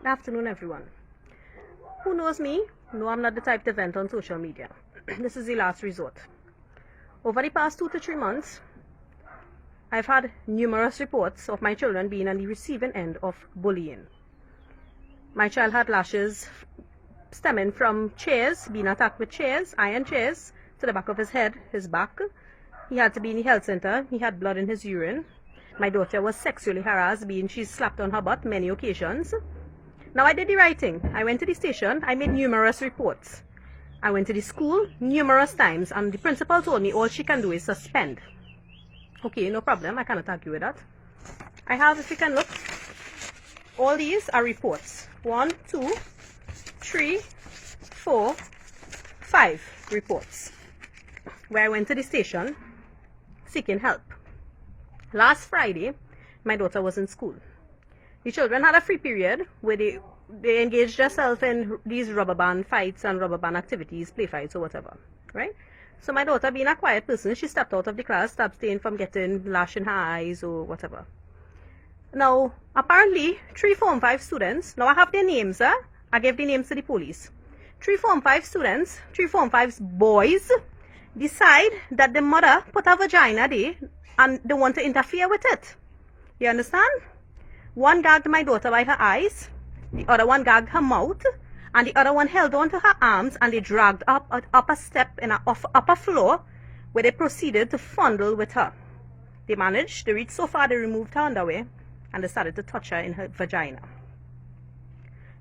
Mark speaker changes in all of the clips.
Speaker 1: Good afternoon, everyone. Who knows me? No, I'm not the type to vent on social media. This is the last resort. Over the past 2 to 3 months, I've had numerous reports of my children being on the receiving end of bullying. My child had lashes stemming from chairs, being attacked with chairs, iron chairs, to the back of his head, his back. He had to be in the health center. He had blood in his urine. My daughter was sexually harassed, being she slapped on her butt many occasions. Now I did the right thing. I went to the station. I made numerous reports. I went to the school numerous times, and the principal told me all she can do is suspend. Okay, no problem. I cannot argue with that. I have, if you can look, all these are reports. 1, 2, 3, 4, 5 reports where I went to the station seeking help. Last Friday, my daughter was in school. The children had a free period where they engaged themselves in these rubber band fights and rubber band activities, play fights or whatever, right? So my daughter, being a quiet person, she stepped out of the class to abstain from getting lash in her eyes or whatever. Now, apparently, 3, 4, and 5 students, now I have their names, I gave the names to the police. 3, 4, and 5 students, 3, 4, and 5 boys, decide that the mother put her vagina there and they want to interfere with it. You understand? One gagged my daughter by her eyes, the other one gagged her mouth, and the other one held on to her arms, and they dragged up a step in an upper floor where they proceeded to fondle with her. They managed to reach so far they removed her underwear and they started to touch her in her vagina.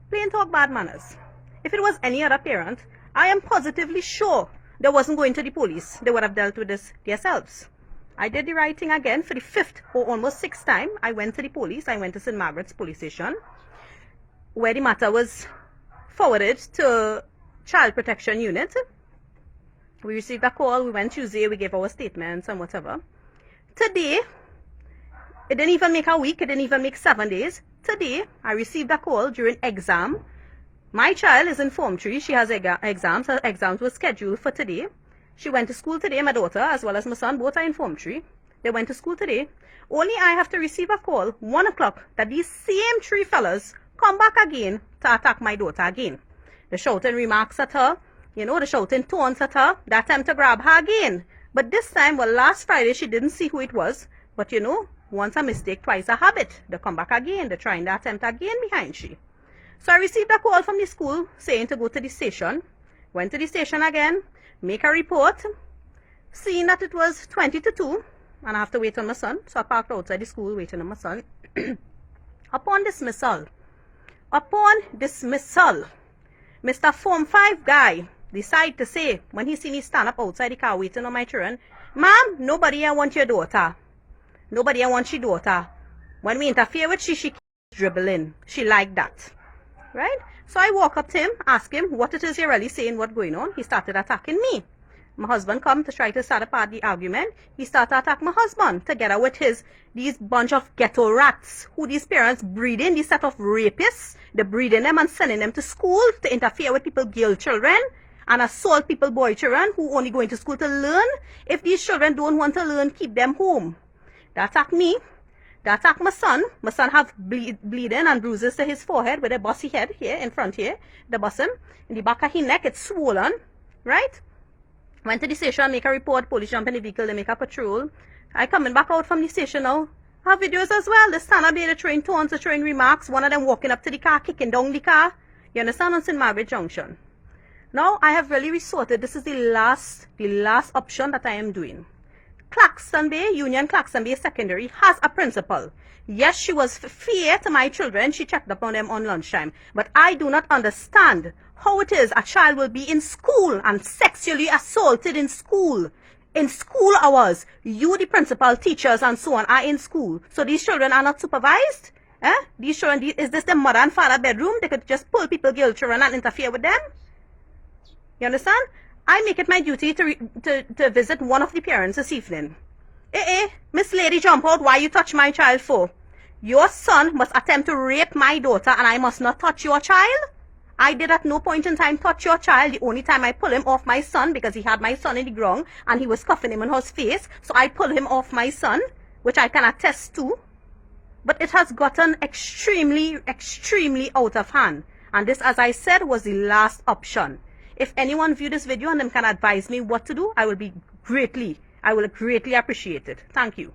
Speaker 1: Plain talk, bad manners. If it was any other parent, I am positively sure they wasn't going to the police. They would have dealt with this themselves. I did the right thing again for the 5th or almost 6th time. I went to the police. I went to St. Margaret's police station, where the matter was forwarded to Child Protection Unit. We received a call. We went Tuesday. We gave our statements and whatever. Today, it didn't even make a week. It didn't even make 7 days. Today, I received a call during exam. My child is in Form 3. She has exams. Her exams were scheduled for today. She went to school today, my daughter, as well as my son, both are in Form 3. They went to school today. Only I have to receive a call, 1 o'clock, that these same 3 fellas come back again to attack my daughter again. The shouting remarks at her, the shouting taunts at her, the attempt to grab her again. But this time, well, last Friday, she didn't see who it was. But once a mistake, twice a habit. They come back again. They're trying the attempt again behind she. So I received a call from the school saying to go to the station. Went to the station again, make a report, seeing that it was 20 to 2, and I have to wait on my son. So I parked outside the school waiting on my son. Upon dismissal, Mr. Form 5 guy decided to say, when he seen me stand up outside the car waiting on my children, "Ma'am, nobody here want your daughter. Nobody here wants your daughter. When we interfere with she keeps dribbling. She like that." Right? So I walk up to him, ask him what it is you're really saying, what's going on. He started attacking me. My husband come to try to start apart the argument. He started attacking my husband together with these bunch of ghetto rats who these parents breeding, these set of rapists. They're breeding them and sending them to school to interfere with people, girl children, and assault people, boy children, who only going to school to learn. If these children don't want to learn, keep them home. They attack me. They attack my son. My son have bleeding and bruises to his forehead with a bossy head here, in front here. They bust him. In the back of his neck, it's swollen. Right? Went to the station, make a report. Police jump in the vehicle, they make a patrol. I coming back out from the station now. I have videos as well. They stand up there, they throwing taunts, they throwing remarks. One of them walking up to the car, kicking down the car. You understand? On St. Margaret Junction. Now, I have really resorted. This is the last option that I am doing. Claxton Bay, Union Claxton Bay Secondary, has a principal. Yes, she was fair to my children. She checked up on them on lunchtime. But I do not understand how it is a child will be in school and sexually assaulted in school. In school hours, you, the principal, teachers, and so on, are in school. So these children are not supervised? These children, is this the mother and father bedroom? They could just pull people, girl children, and interfere with them? You understand? I make it my duty to visit one of the parents this evening. Miss Lady, jump out. Why you touch my child for? Your son must attempt to rape my daughter and I must not touch your child? I did at no point in time touch your child. The only time I pull him off my son, because he had my son in the ground and he was cuffing him in his face. So I pull him off my son, which I can attest to. But it has gotten extremely, extremely out of hand. And this, as I said, was the last option. If anyone viewed this video and them can advise me what to do, I will greatly appreciate it. Thank you.